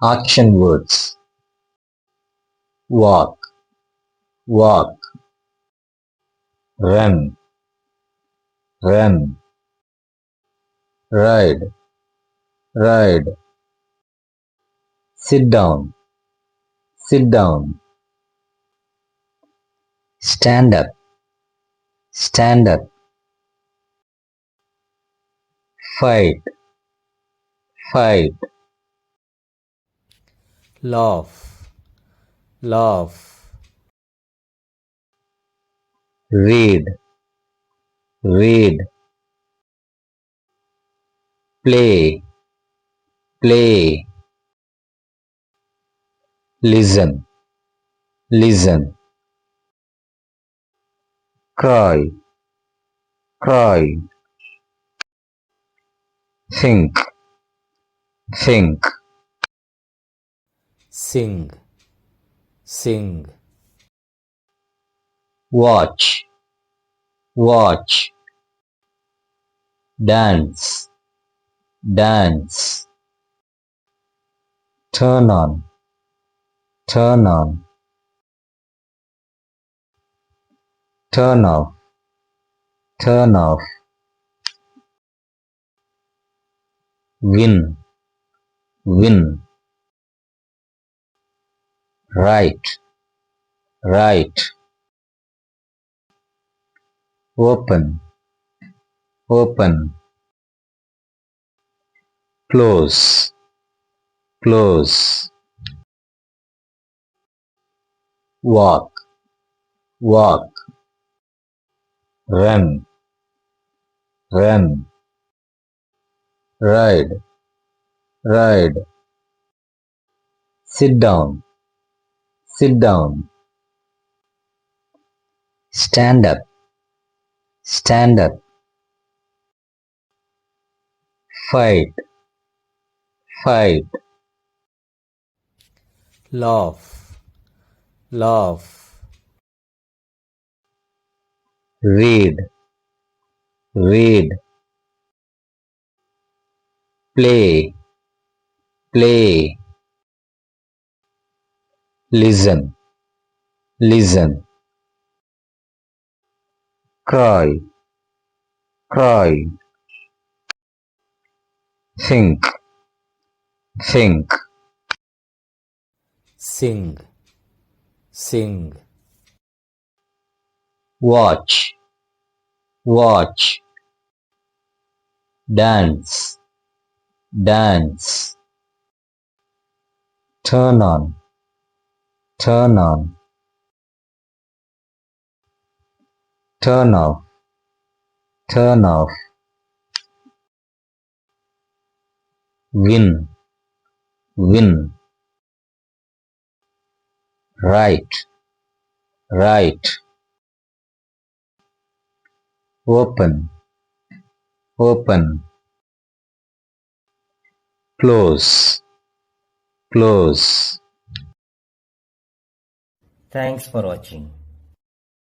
Action words. Walk, walk. Run, run. Ride, ride. Sit down, sit down. Stand up, stand up. Fight, fight. Laugh, laugh. Read, read. Play, play. Listen, listen. Cry, cry. Think, think. Sing, sing. Watch, watch. Dance, dance. Turn on, turn on. Turn off, turn off. Win, win. Right, right. Open, open. Close, close. Walk, walk. Run, run. Ride, ride. Sit down, sit down. Stand up, stand up. Fight, fight. Laugh, laugh. Read, read. Play, play. Listen, listen. Cry, cry. Think, think. Sing, sing. Watch, watch. Dance, dance. Turn on, turn on. Turn off, turn off. Win, win. Right, right. Open, open. Close, close. Thanks for watching.